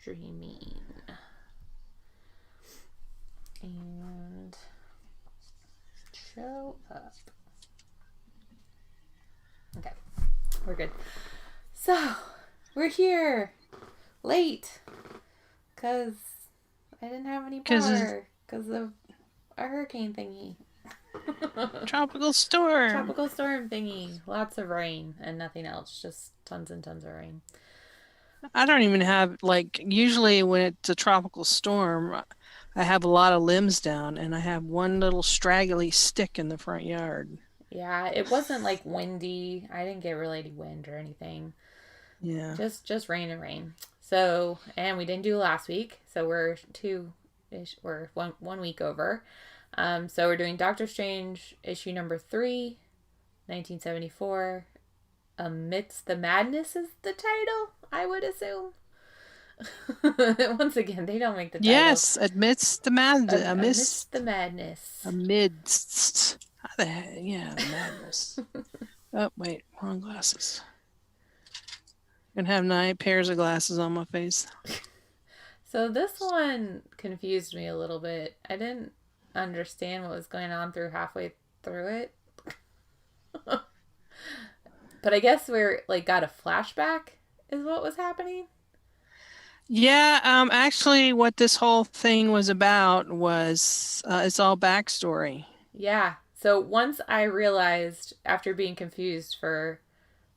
streaming. And show up. Okay, we're good. So, we're here late because I didn't have any power because of a hurricane thingy. Tropical storm. Tropical storm thingy. Lots of rain and nothing else. Just tons and tons of rain. I don't even have, usually when it's a tropical storm, I have a lot of limbs down and I have one little straggly stick in the front yard. Yeah, it wasn't like windy. I didn't get really any wind or anything. Yeah. Just rain and rain. So, and we didn't do last week. So we're we're one week over. So we're doing Doctor Strange issue number 3, 1974. Amidst the Madness is the title, I would assume. Once again, they don't make the title. Yes, amidst the madness. Amidst the madness. Amidst. How the heck? Yeah, the madness. Oh, wait, wrong glasses. I'm gonna have 9 pairs of glasses on my face. So this one confused me a little bit. I didn't understand what was going on through halfway through it. But I guess we're got a flashback is what was happening. Yeah, actually what this whole thing was about was it's all backstory. Yeah. So once I realized, after being confused for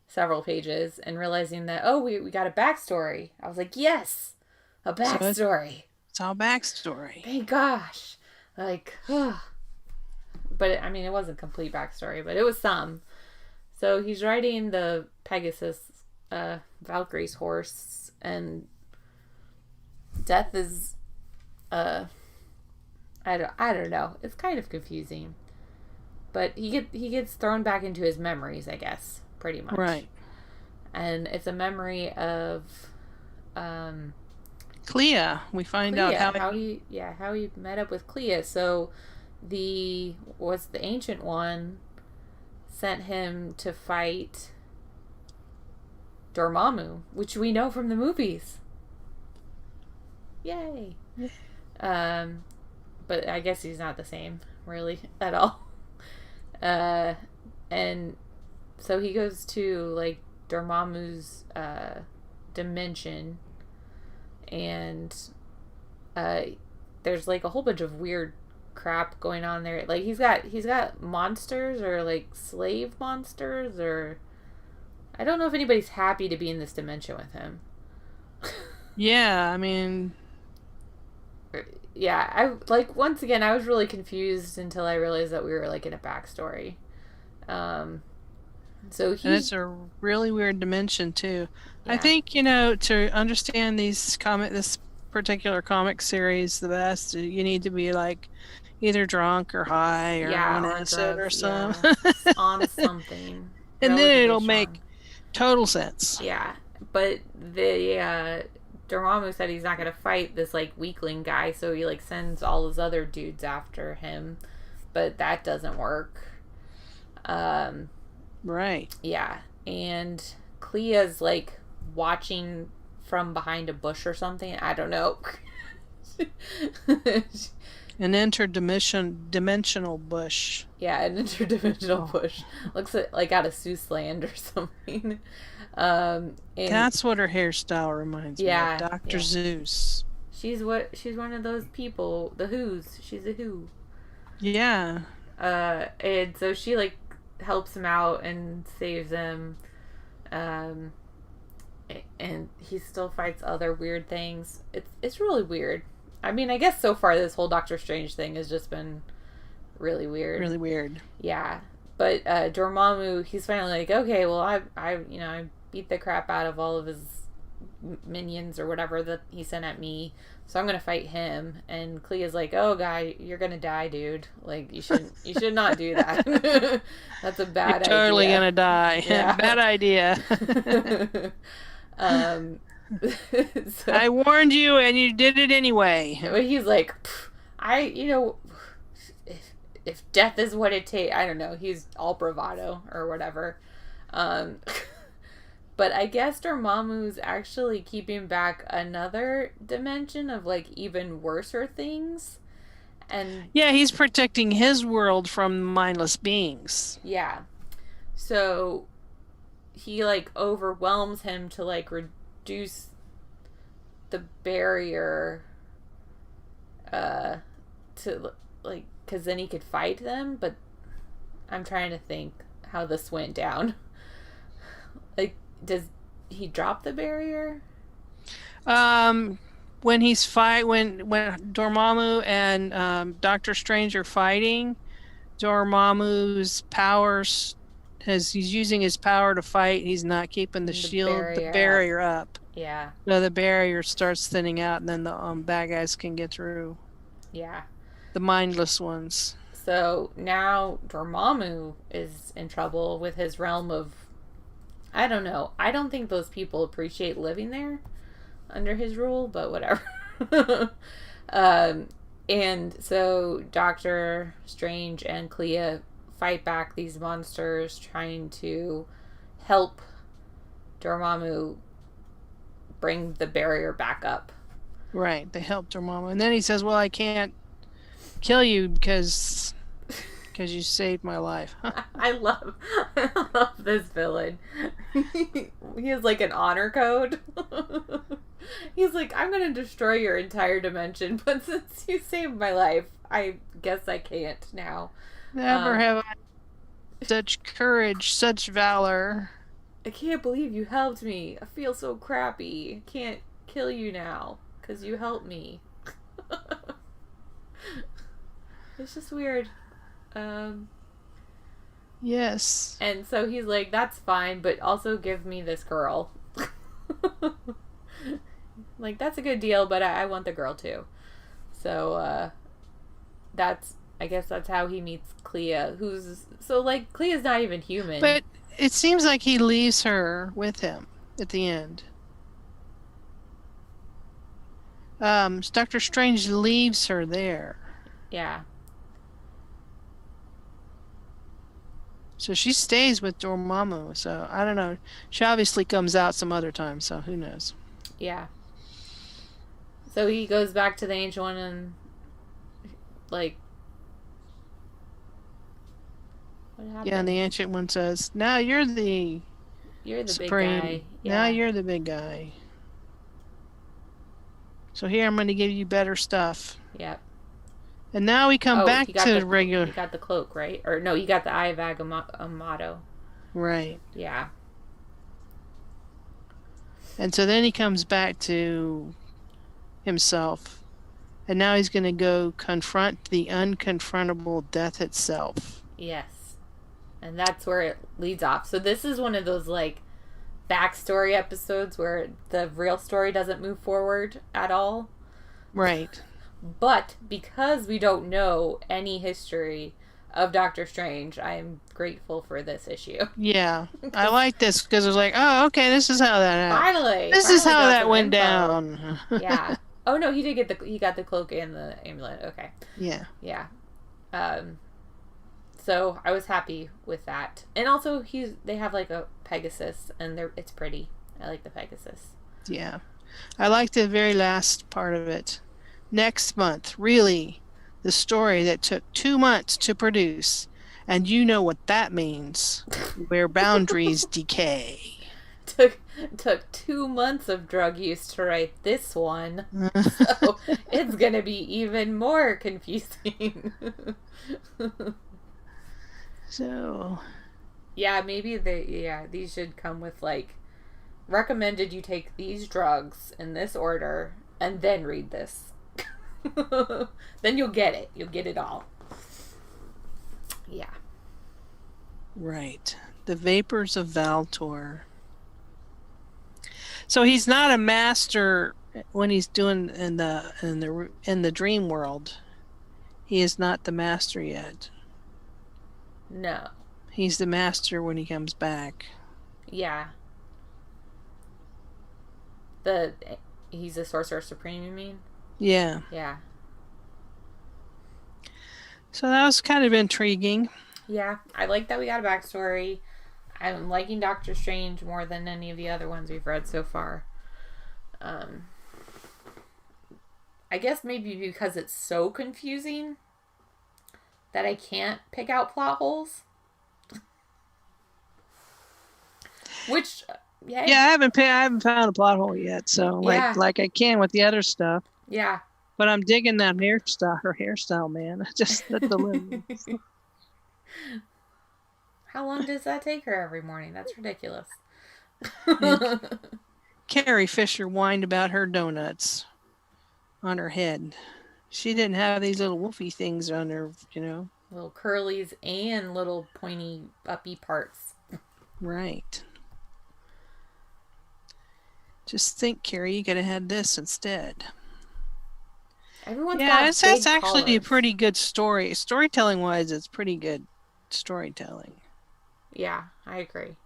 several pages and realizing that, oh, we got a backstory, I was like, yes, a backstory. So it's all backstory. Thank gosh. But I mean, it wasn't complete backstory, but it was some. So he's riding the Pegasus, Valkyrie's horse, and Death is, I don't know. It's kind of confusing, but he gets thrown back into his memories, I guess, pretty much. Right. And it's a memory of, Clea. We find out how he met up with Clea. So the Ancient One sent him to fight Dormammu, which we know from the movies. Yay. But I guess he's not the same, really, at all. And so he goes to, Dormammu's dimension, and there's, a whole bunch of weird crap going on there. He's got monsters, or, slave monsters, or... I don't know if anybody's happy to be in this dimension with him. Yeah, I mean... Yeah, once again, I was really confused until I realized that we were, in a backstory. So and it's a really weird dimension, too. Yeah. I think, to understand this particular comic series the best, you need to be, either drunk or high or on acid or something. Yeah. On something. And then it'll make total sense. Yeah, but the Dormammu said he's not going to fight this weakling guy, so he sends all his other dudes after him, but that doesn't work. Right. Yeah, and Clea's watching from behind a bush or something. I don't know. An interdimensional bush. Yeah, an interdimensional bush. Looks like out of Seuss Land or something. That's what her hairstyle reminds me of. Dr. Zeus. She's one of those people, the Who's. She's a Who. Yeah. And so she helps him out and saves him. And he still fights other weird things. It's really weird. I mean, I guess so far this whole Doctor Strange thing has just been really weird. Really weird. Yeah. But Dormammu, he's finally okay, well, I beat the crap out of all of his minions or whatever that he sent at me, so I'm gonna fight him. And Clea's oh, guy, you're gonna die, dude. You should not do that. That's a bad idea. You're totally gonna die. Yeah. Bad idea. So, I warned you and you did it anyway. But he's if death is what it takes, I don't know, he's all bravado or whatever. But I guess Dormammu's actually keeping back another dimension of like even worser things. And yeah, he's protecting his world from mindless beings. yeah. So he like overwhelms him to like reduce the barrier to like cuz then he could fight them, but I'm trying to think how this went down. Like does he drop the barrier? When when Dormammu and Doctor Strange are fighting, Dormammu's powers he's using his power to fight. He's not keeping the barrier up. Yeah. So the barrier starts thinning out, and then the bad guys can get through. Yeah. The mindless ones. So now Dormammu is in trouble with his realm of, I don't know. I don't think those people appreciate living there under his rule, but whatever. And so Doctor Strange and Clea fight back these monsters, trying to help Dormammu bring the barrier back up. Right, they help Dormammu. And then he says, well, I can't kill you because you saved my life. I love this villain. He has like an honor code. He's like, I'm going to destroy your entire dimension, but since you saved my life, I guess I can't now. Never have I such courage, such valor. I can't believe you helped me. I feel so crappy. I can't kill you now because you helped me. It's just weird. Yes. And so he's like, that's fine, but also give me this girl. Like, that's a good deal, but I want the girl too. So, I guess that's how he meets Clea, Clea's not even human. But it seems like he leaves her with him at the end. Doctor Strange leaves her there. Yeah. So she stays with Dormammu. So I don't know. She obviously comes out some other time. So who knows? Yeah. So he goes back to the Ancient One and like. What happened? Yeah, and the Ancient One says, "Now you're the Supreme. Big guy. Yeah. Now you're the big guy. So here I'm going to give you better stuff." Yep. And now we come back to regular. He got the cloak, right? Or no, he got the Eye of Agamotto. Right. Yeah. And so then he comes back to himself. And now he's going to go confront the unconfrontable death itself. Yes. And that's where it leads off. So this is one of those, like, backstory episodes where the real story doesn't move forward at all. Right. But because we don't know any history of Doctor Strange, I am grateful for this issue. Yeah. I like this because it was like, oh, okay, this is how that happened. Finally! This is how that went down. Yeah. Oh, no, he got the cloak and the amulet. Okay. Yeah. Yeah. So I was happy with that. And also they have like a Pegasus and it's pretty. I like the Pegasus. Yeah. I like the very last part of it. Next month, really, the story that took 2 months to produce, and you know what that means, where boundaries decay. Took 2 months of drug use to write this one, so it's gonna be even more confusing. So, yeah, maybe these should come with like recommended you take these drugs in this order and then read this. Then you'll get it. You'll get it all. Yeah. Right. The Vapors of Valtor. So he's not a master when he's doing in the dream world. He is not the master yet. No. He's the master when he comes back. Yeah. He's the Sorcerer Supreme, you mean? Yeah. Yeah. So that was kind of intriguing. Yeah. I like that we got a backstory. I'm liking Doctor Strange more than any of the other ones we've read so far. I guess maybe because it's so confusing that I can't pick out plot holes. Which, yeah, I haven't found a plot hole yet. So Yeah. like I can with the other stuff. Yeah. But I'm digging that hairstyle, man. Just the delivery. How long does that take her every morning? That's ridiculous. Carrie Fisher whined about her donuts on her head. She didn't have these little woofy things on her, Little curlies and little pointy uppy parts. Right. Just think, Carrie, you could have had this instead. Everyone's got big that's actually collars. a pretty good story. Storytelling wise, it's pretty good storytelling. Yeah, I agree.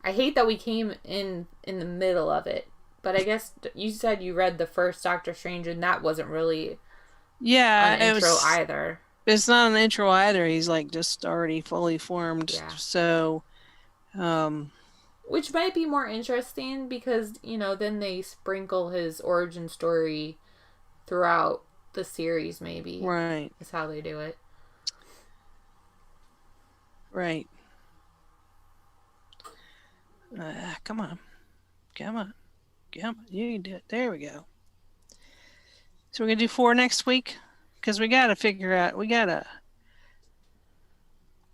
I hate that we came in the middle of it, but I guess you said you read the first Doctor Strange, and that wasn't really an intro either. It's not an intro either. He's like just already fully formed. Yeah. So, which might be more interesting because then they sprinkle his origin story throughout the series. Maybe is how they do it. Right. Come on. You can do it. There we go. So we're going to do 4 next week? Because we got to figure out,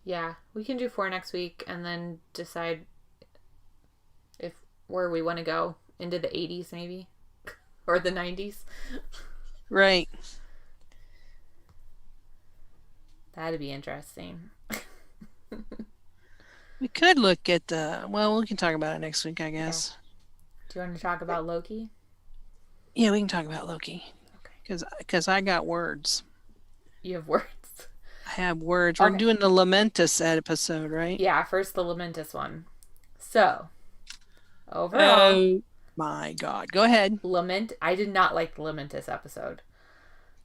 Yeah, we can do 4 next week and then decide where we want to go into the 80s maybe. Or the 90s. Right. That'd be interesting. We could look at we can talk about it next week, I guess. Yeah. Do you want to talk about Loki? Yeah, we can talk about Loki. Okay. Because I got words. You have words? I have words. Okay. We're doing the Lamentus episode, right? Yeah, first the Lamentus one. So, overall... Oh, my God. Go ahead. I did not like the Lamentus episode.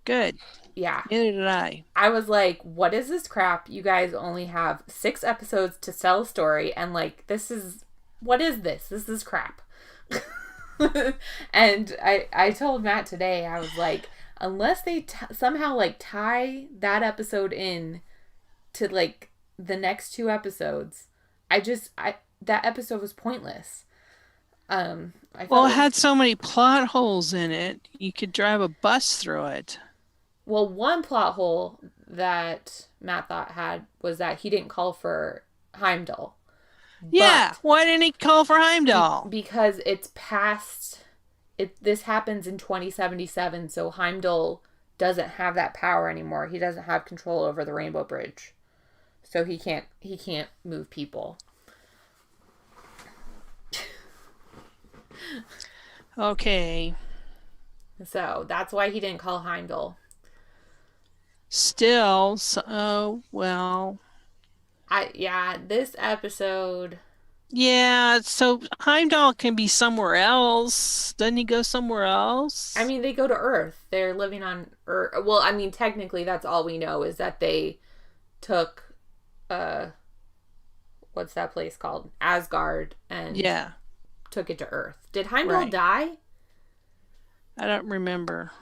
Good. Yeah. Neither did I. I was like, what is this crap? You guys only have 6 episodes to tell a story, and what is this? This is crap. And I told Matt today, I was like, unless they somehow tie that episode in to the next 2 episodes, that episode was pointless. It had so many plot holes in it, you could drive a bus through it. Well, one plot hole that Matt thought was that he didn't call for Heimdall. Yeah, why didn't he call for Heimdall? Because it's past... This happens in 2077, so Heimdall doesn't have that power anymore. He doesn't have control over the Rainbow Bridge. So he can't move people. Okay. So that's why he didn't call Heimdall. Still, this episode... Yeah, so Heimdall can be somewhere else. Doesn't he go somewhere else? I mean, they go to Earth. They're living on Earth. Well, I mean, technically, that's all we know is that they took, what's that place called? Asgard, and took it to Earth. Did Heimdall die? I don't remember.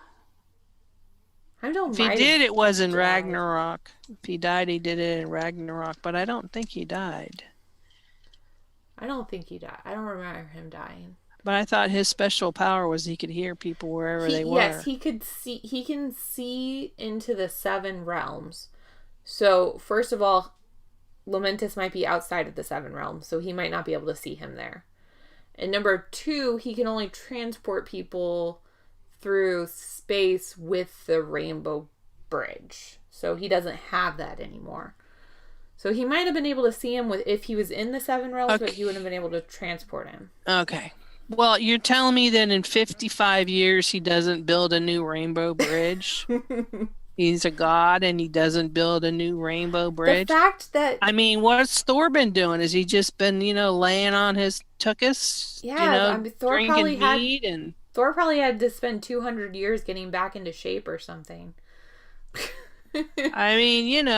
Heimdall if he did, it was in Ragnarok. If he died, he did it in Ragnarok, but I don't think he died. I don't think he died. I don't remember him dying. But I thought his special power was he could hear people wherever they were. Yes, he can see into the 7 realms. So, first of all, Lamentus might be outside of the 7 realms, so he might not be able to see him there. And number 2, he can only transport people through space with the Rainbow Bridge. So he doesn't have that anymore. So he might have been able to see him if he was in the 7 realms, but he wouldn't have been able to transport him. Okay. Well, you're telling me that in 55 years he doesn't build a new Rainbow Bridge? He's a god and he doesn't build a new Rainbow Bridge? The fact that... I mean, what's Thor been doing? Has he just been, laying on his tuchus? Yeah, Thor drinking mead and... Thor probably had to spend 200 years getting back into shape or something. I mean,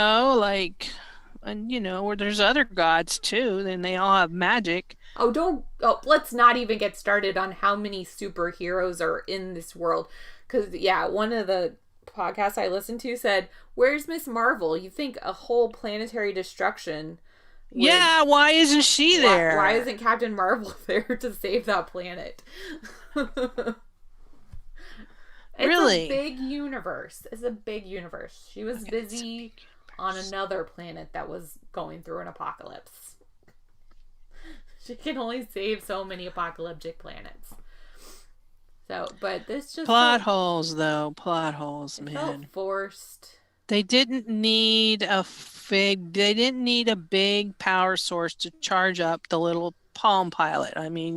And where there's other gods too, then they all have magic. Let's not even get started on how many superheroes are in this world. Because, yeah, one of the podcasts I listened to said, "Where's Miss Marvel?" You think a whole planetary destruction would. Yeah, why isn't she there? Why isn't Captain Marvel there to save that planet? Really? A big universe. It's a big universe. She was busy on another planet that was going through an apocalypse. She can only save so many apocalyptic planets. So, but this just plot holes, though. Plot holes, man. Felt forced. They didn't need a big power source to charge up the little Palm Pilot. I mean,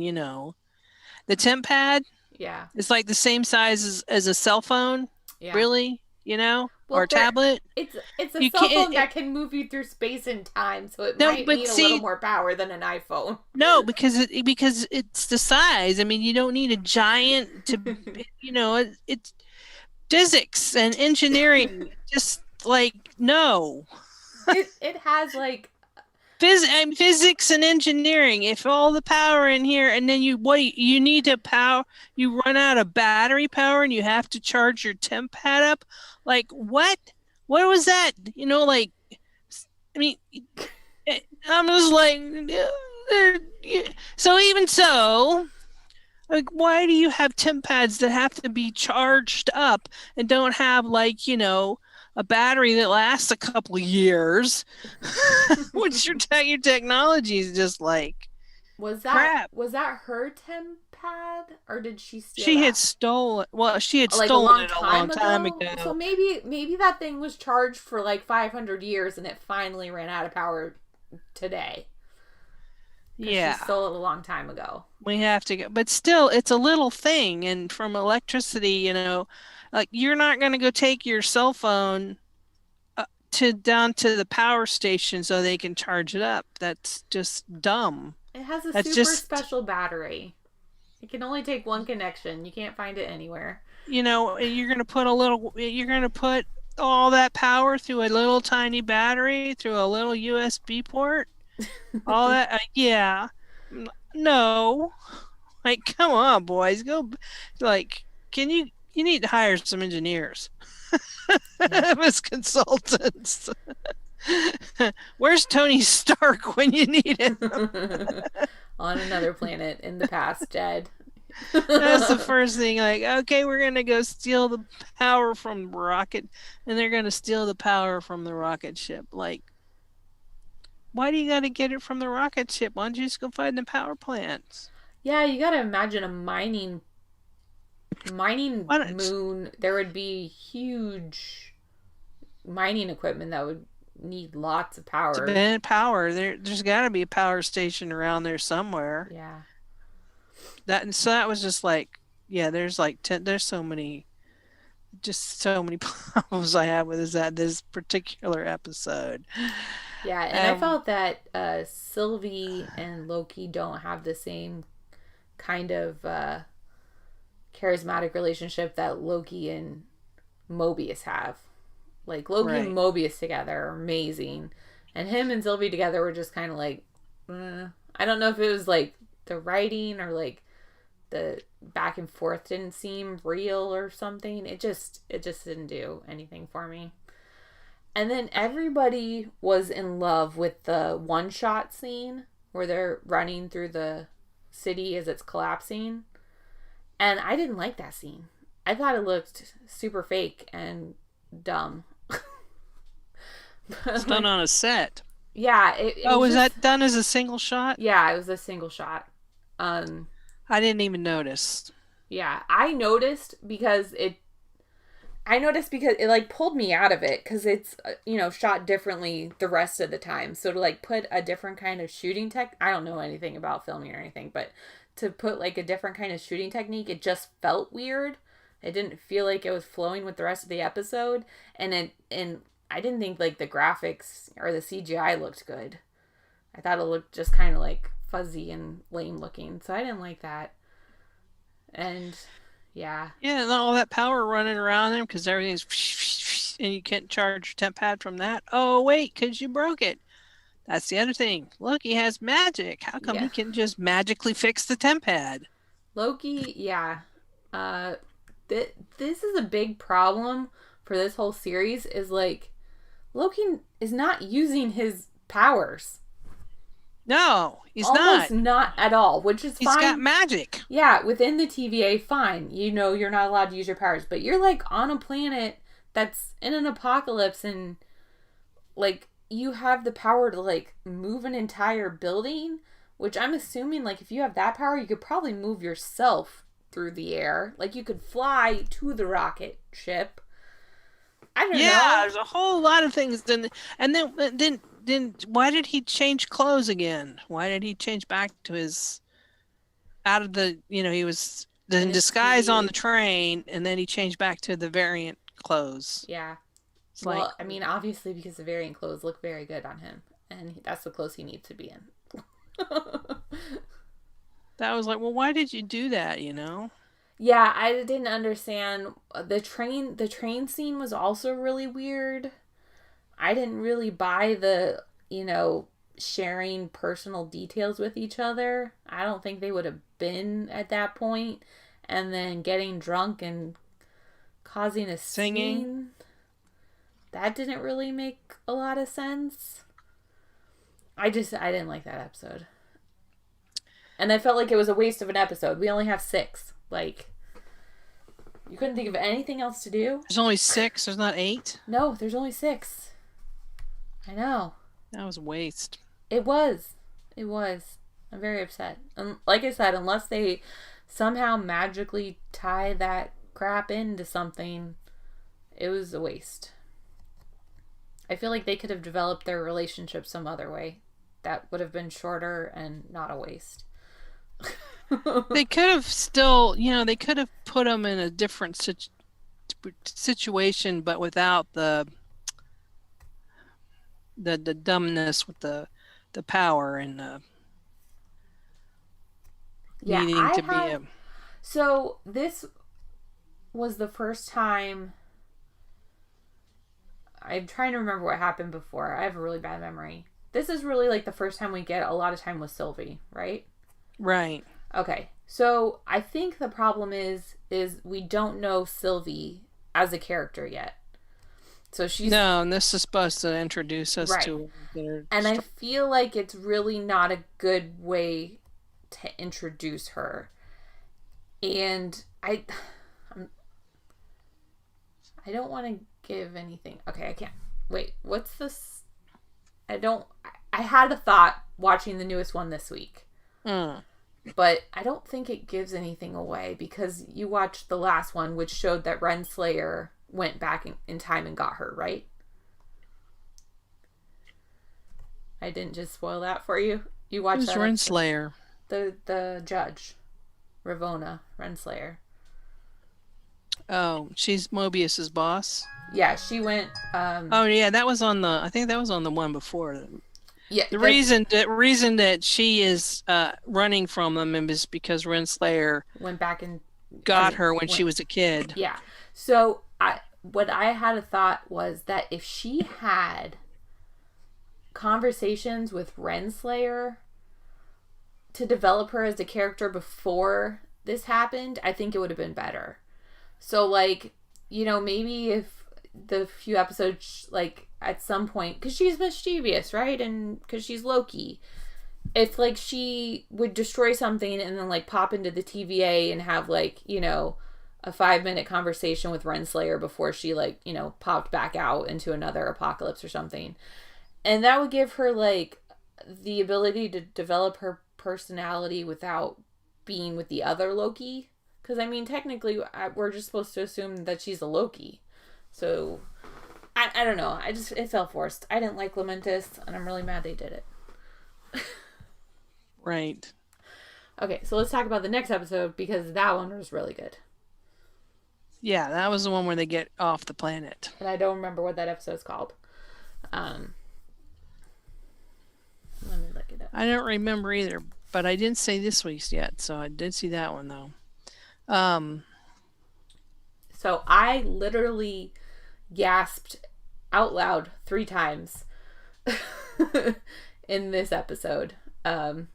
the temp pad. Yeah. It's like the same size as a cell phone. Yeah. Really? Or a tablet. It's a cell phone that can move you through space and time, so it might need a little more power than an iPhone. No, because it's the size. I mean, you don't need a giant to, it's physics and engineering. Just like no. It has like physics and engineering. If all the power in here, and then you need to power, you run out of battery power, and you have to charge your temp pad up. Like what? What was that? I mean, I'm just like, so even so, like, why do you have temp pads that have to be charged up and don't have a battery that lasts a couple of years? Which your technology is just like crap. Was that her temp pad, or did she steal? She had stolen. Well, she had stolen it a long time ago. So maybe that thing was charged for like 500 years, and it finally ran out of power today. Yeah, she stole it a long time ago. We have to go, but still, it's a little thing, and from electricity, like you're not going to go take your cell phone down to the power station so they can charge it up. That's just dumb. It has a super special battery. It can only take one connection. You can't find it anywhere. You're going to put all that power through a little tiny battery through a little USB port. All that, yeah. No. Like, come on, boys. Go, like, you need to hire some engineers as consultants. Where's Tony Stark when you need him? On another planet in the past, dead. That's the first thing. Like, okay, we're gonna go steal the power from the rocket, and they're gonna steal the power from the rocket ship. Like, why do you gotta get it from the rocket ship? Why don't you just go find the power plants? Yeah, you gotta imagine a mining moon. There would be huge mining equipment that would need lots of power. There's got to be a power station around there somewhere. Yeah. That was just like, yeah. There's like there's so many problems I have with this particular episode. Yeah, and I felt that Sylvie and Loki don't have the same kind of charismatic relationship that Loki and Mobius have. Like, Loki and Mobius together are amazing. And him and Sylvie together were just kind of like, I don't know if it was like the writing or like the back and forth didn't seem real or something. It just didn't do anything for me. And then everybody was in love with the one-shot scene where they're running through the city as it's collapsing. And I didn't like that scene. I thought it looked super fake and dumb. It's done on a set. Yeah. Was that done as a single shot? Yeah, it was a single shot. I didn't even notice. Yeah, I noticed because it like pulled me out of it because it's shot differently the rest of the time. So to like put a different kind of shooting I don't know anything about filming or anything, but to put like a different kind of shooting technique, it just felt weird. It didn't feel like it was flowing with the rest of the episode, and I didn't think like the graphics or the CGI looked good. I thought it looked just kind of like fuzzy and lame looking, so I didn't like that. And yeah, and all that power running around them because everything's and you can't charge your temp pad from that. Oh wait, because you broke it. That's the other thing. Loki has magic. How come Yeah. he can just magically fix the temp pad? Loki, yeah. Uh, this is a big problem for this whole series is like Loki is not using his powers. No, he's Almost not. not at all, which is He's got fine. magic. Yeah, within the TVA, fine. You know, you're not allowed to use your powers, but you're like on a planet that's in an apocalypse and like you have the power to like move an entire building, which I'm assuming like if you have that power, you could probably move yourself through the air. Like you could fly to the rocket ship. I don't Yeah, know. there's a whole lot of things. And then why did he change clothes again? Why did he change back to his out of the he was In in his disguise on TVA. the train, and then he changed back to the variant clothes. Yeah. It's like, Well, I mean, obviously because the variant clothes look very good on him, and that's the clothes he needs to be in. that was like, well, why did you do that? Yeah, I didn't understand the train. The train scene was also really weird. I didn't really buy the sharing personal details with each other. I don't think they would have been at that point, and then getting drunk and causing a Singing. scene. That didn't really make a lot of sense. I didn't like that episode. And I felt like it was a waste of an episode. We only have 6. Like, you couldn't think of anything else to do? There's only 6. There's not 8. No, there's only 6. I know. That was a waste. It was. It was. I'm very upset. And like I said, unless they somehow magically tie that crap into something, it was a waste. I feel like they could have developed their relationship some other way. That would have been shorter and not a waste. They could have still, they could have put him in a different situation, but without the dumbness with the power and needing to be a. So this was the first time. I'm trying to remember what happened before. I have a really bad memory. This is really like the first time we get a lot of time with Sylvie, right? Right. Okay. So I think the problem is we don't know Sylvie as a character yet. So she's no, and this is supposed to introduce us to her. And I feel like it's really not a good way to introduce her. And I don't want to give anything. Okay, I can't. Wait, what's this? I had a thought watching the newest one this week. But I don't think it gives anything away because you watched the last one, which showed that Renslayer went back in time and got her, right? I didn't just spoil that for you. You watched Who's that Renslayer? The judge, Ravonna Renslayer. Oh, she's Mobius's boss. Yeah, she went. Oh yeah, that was on the. I think that was on the one before. Yeah, the reason that she is running from them is because Renslayer went back and got her when she was a kid. Yeah. So what I had a thought was that if she had conversations with Renslayer to develop her as a character before this happened, I think it would have been better. So like, maybe if the few episodes, like at some point, because she's mischievous, right? And because she's Loki, if like she would destroy something and then like pop into the TVA and have like, a 5-minute conversation with Renslayer before she like, popped back out into another apocalypse or something. And that would give her like the ability to develop her personality without being with the other Loki. Because, I mean, technically, we're just supposed to assume that she's a Loki. So, I don't know. It felt forced. I didn't like Lamentis, and I'm really mad they did it. Right. Okay, so let's talk about the next episode, because that one was really good. Yeah, that was the one where they get off the planet. And I don't remember what that episode's called. Let me look it up. I don't remember either, but I didn't see this week's yet, so I did see that one, though. So I literally gasped out loud 3 times in this episode. So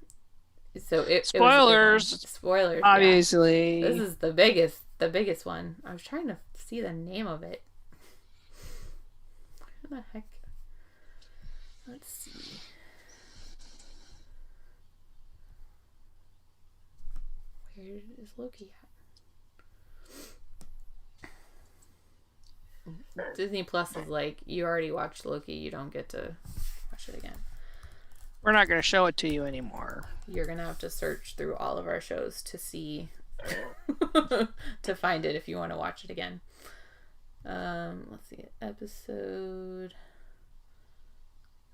it was a good one. Spoilers. Spoilers. Obviously. Yeah. This is the biggest one. I was trying to see the name of it. What the heck? Let's see. Where is Loki at? Disney Plus is like, you already watched Loki, you don't get to watch it again. We're not going to show it to you anymore. You're going to have to search through all of our shows to see, to find it if you want to watch it again. Let's see, episode,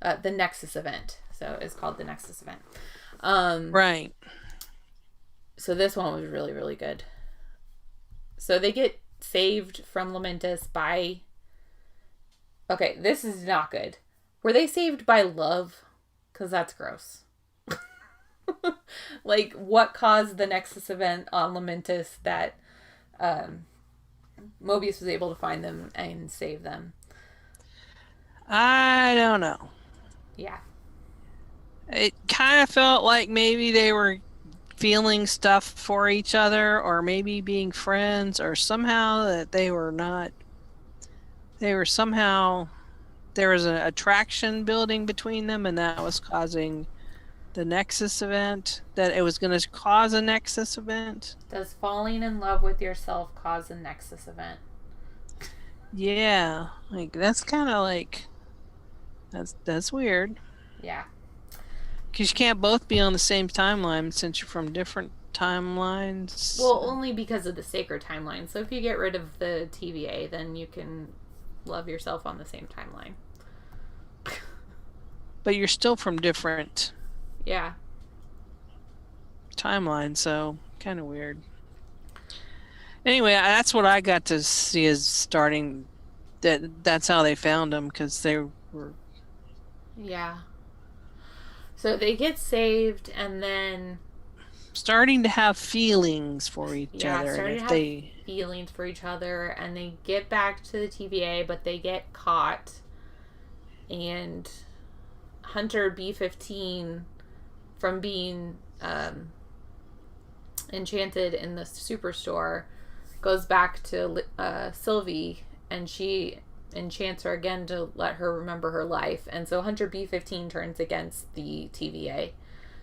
the Nexus event. So it's called the Nexus event. Right. So this one was really, really good. So they get saved from Lamentis by, okay, this is not good. Were they saved by love? Because that's gross. Like, what caused the Nexus event on Lamentis that Mobius was able to find them and save them? I don't know. Yeah. It kind of felt like maybe they were feeling stuff for each other, or maybe being friends, or somehow that they were not. They were somehow. There was an attraction building between them, and that was causing the Nexus event. That it was going to cause a Nexus event. Does falling in love with yourself cause a Nexus event? Yeah, like that's kind of like that's weird. Yeah. Because you can't both be on the same timeline since you're from different timelines. Well, only because of the sacred timeline. So if you get rid of the TVA, then you can love yourself on the same timeline. But you're still from different timelines, so kind of weird. Anyway, that's what I got to see as starting. That's how they found them, because they were. Yeah. So they get saved, and then starting to have feelings for each other. Starting to have feelings for each other, and they get back to the TVA, but they get caught. And Hunter B-15, from being enchanted in the superstore, goes back to Sylvie, and she enchants her again to let her remember her life. And so Hunter B-15 turns against the TVA.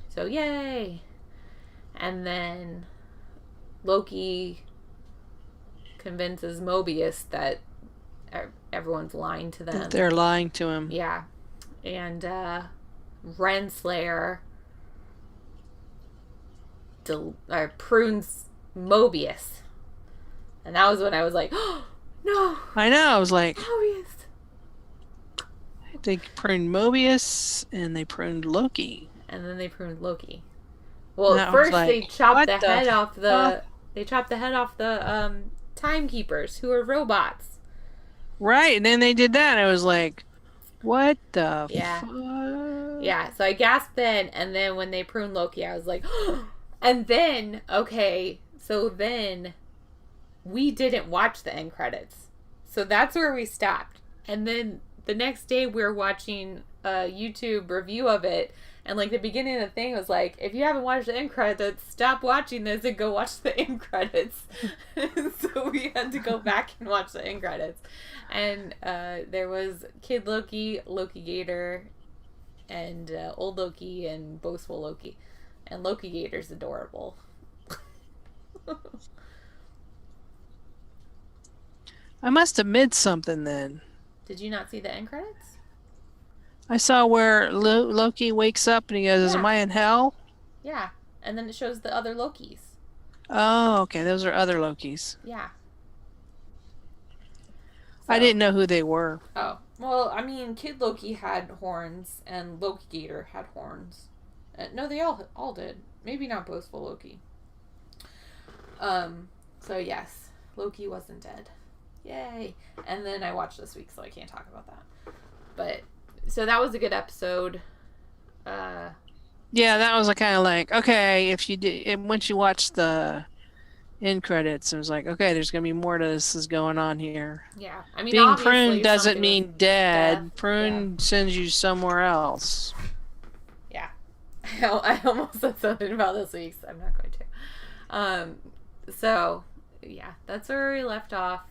So yay! And then Loki convinces Mobius that everyone's lying to them. They're lying to him. Yeah. And Renslayer prunes Mobius. And that was when I was like, oh, no. I know. I was like, Mobius. They pruned Mobius and they pruned Loki. And then they pruned Loki. Well, at first they chopped the head off the. They chopped the head off the timekeepers, who are robots. Right, and then they did that, and I was like, "What the fuck?" Yeah. So I gasped then, and then when they pruned Loki, I was like, and then so then we didn't watch the end credits, so that's where we stopped, and then the next day we were watching a YouTube review of it. And, like, the beginning of the thing was like, if you haven't watched the end credits, stop watching this and go watch the end credits. So we had to go back and watch the end credits. And there was Kid Loki, Loki Gator, and Old Loki, and Boastful Loki. And Loki Gator's adorable. I must have missed something then. Did you not see the end credits? I saw where Loki wakes up and he goes, "Am I in hell?" Yeah. And then it shows the other Lokis. Oh, okay. Those are other Lokis. Yeah. So, I didn't know who they were. Oh. Well, I mean, Kid Loki had horns, and Loki Gator had horns. No, they all did. Maybe not Boastful Loki. So, yes. Loki wasn't dead. Yay. And then I watched this week, so I can't talk about that. But... So that was a good episode. Yeah, that was kind of like, okay, if you did, once you watch the end credits, it was like, okay, there's gonna be more to this is going on here. Yeah, I mean, being pruned doesn't mean dead. Prune sends you somewhere else. I almost said something about this week's. I'm not going to. So, yeah, that's where we left off.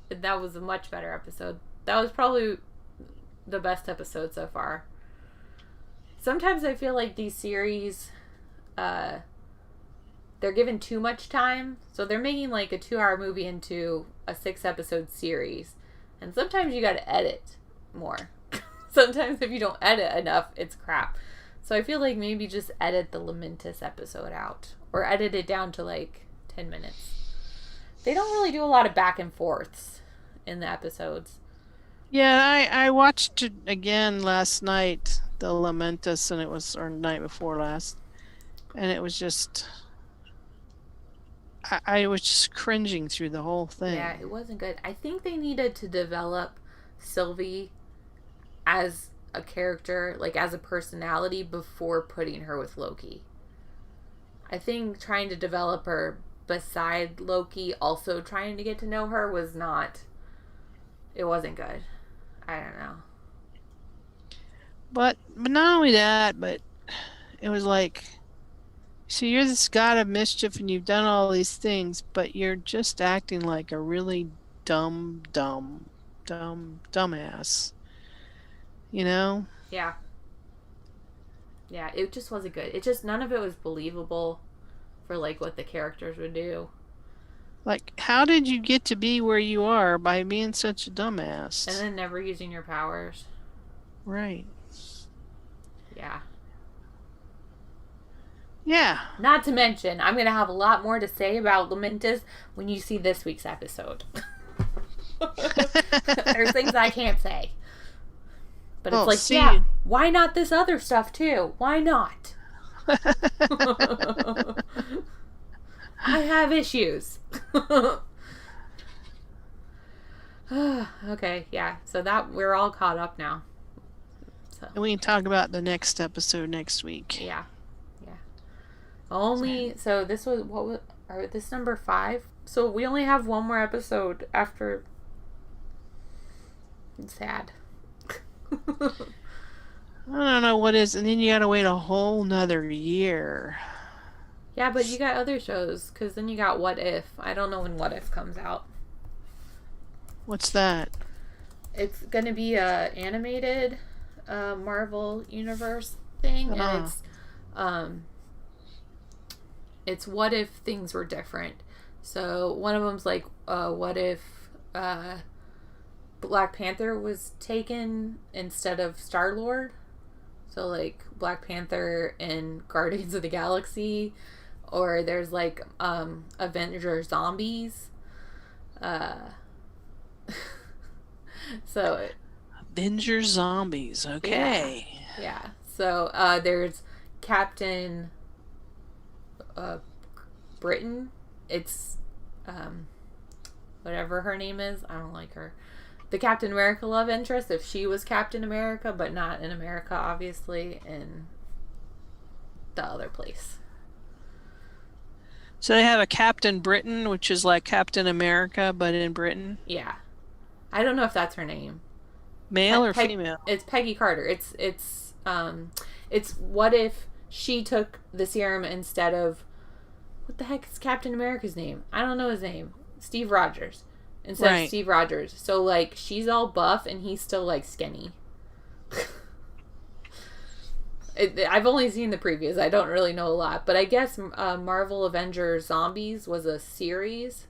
That was a much better episode. That was probably the best episode so far. Sometimes I feel like these series, they're given too much time. So they're making like a 2-hour movie into a 6-episode series. And sometimes you gotta edit more. Sometimes if you don't edit enough, it's crap. So I feel like maybe just edit the Lamentis episode out. Or edit it down to like 10 minutes. They don't really do a lot of back and forths in the episodes. Yeah, I watched it again last night, the Lamentis, and it was, or night before last. And it was just... I was just cringing through the whole thing. Yeah, it wasn't good. I think they needed to develop Sylvie as a character, like as a personality, before putting her with Loki. I think trying to develop her beside Loki, also trying to get to know her, was not... It wasn't good. I don't know. But not only that, but it was like... So you're this god of mischief and you've done all these things, but you're just acting like a really dumbass. You know? Yeah. Yeah, it just wasn't good. It just, none of it was believable for like what the characters would do. Like, how did you get to be where you are by being such a dumbass? And then never using your powers. Right. Yeah. Yeah. Not to mention, I'm going to have a lot more to say about Lamentis when you see this week's episode. There's things I can't say. But it's like, yeah, why not this other stuff too? Why not? I have issues. Okay, yeah. So that we're all caught up now. So. And we can talk about the next episode next week. Yeah. So this was this number 5? So we only have one more episode after. It's sad. I don't know what is, and then you gotta wait a whole nother year. Yeah, but you got other shows, because then you got What If. I don't know when What If comes out. What's that? It's gonna be a animated Marvel Universe thing, and it's what if things were different. So one of them's like, what if Black Panther was taken instead of Star-Lord? So like Black Panther in Guardians of the Galaxy, or there's like Avenger Zombies. So Avenger Zombies, okay. Yeah. So there's Captain Britain. It's whatever her name is. I don't like her. The Captain America love interest, if she was Captain America, but not in America, obviously, in the other place. So they have a Captain Britain, which is like Captain America, but in Britain? Yeah. I don't know if that's her name. Male or female? It's Peggy Carter. It's what if she took the serum instead of, what the heck is Captain America's name? I don't know his name. Steve Rogers. Instead of Steve Rogers. So, like, she's all buff and he's still, like, skinny. I've only seen the previews. I don't really know a lot. But I guess Marvel Avengers Zombies was a series.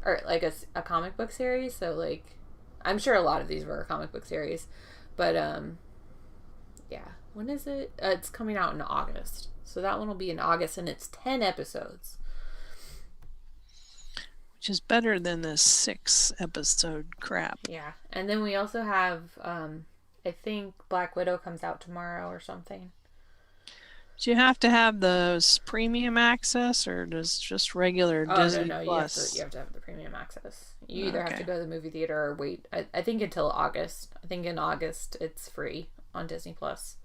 Or, like, a comic book series. So, like, I'm sure a lot of these were a comic book series. But, yeah. When is it? It's coming out in August. So that one will be in August, and it's 10 episodes. Which is better than the 6-episode crap. Yeah. And then we also have, I think Black Widow comes out tomorrow or something. Do you have to have those premium access, or does just regular Disney Plus? You have to have the premium access. You either have to go to the movie theater or wait. I think until August. I think in August it's free on Disney Plus.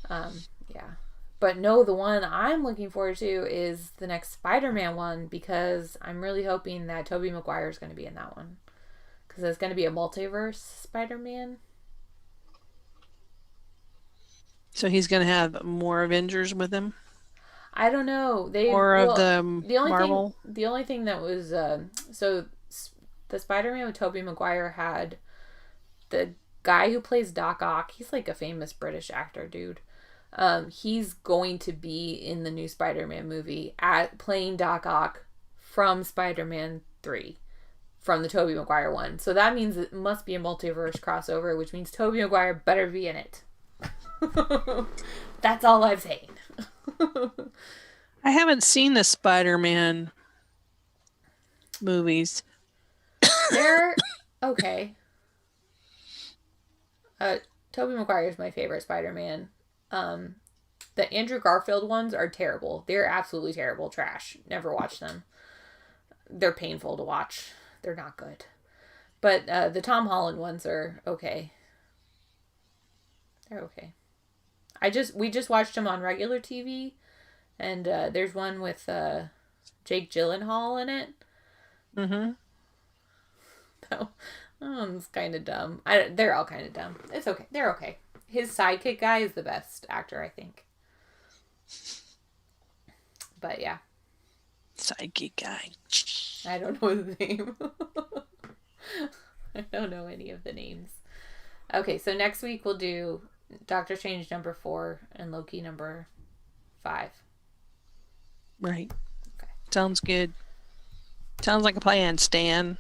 Yeah. But no, the one I'm looking forward to is the next Spider-Man one, because I'm really hoping that Tobey Maguire is going to be in that one. Because it's going to be a multiverse Spider-Man. So he's going to have more Avengers with him? I don't know. More of the Marvel? The only thing that was the Spider-Man with Tobey Maguire had the guy who plays Doc Ock. He's like a famous British actor, dude. He's going to be in the new Spider-Man movie playing Doc Ock from Spider-Man 3, from the Tobey Maguire one. So that means it must be a multiverse crossover, which means Tobey Maguire better be in it. That's all I'm saying. I haven't seen the Spider-Man movies. They're okay. Tobey Maguire is my favorite Spider-Man. The Andrew Garfield ones are terrible. They're absolutely terrible. Trash. Never watch them. They're painful to watch. They're not good. But the Tom Holland ones are okay. They're okay. We just watched them on regular TV, and there's one with Jake Gyllenhaal in it. Mm-hmm. That one's kind of dumb. They're all kind of dumb. It's okay. They're okay. His sidekick guy is the best actor, I think. But yeah. Sidekick guy. I don't know the name. I don't know any of the names. Okay, so next week we'll do Doctor Strange number 4 and Loki number 5. Right. Okay. Sounds good. Sounds like a plan, Stan.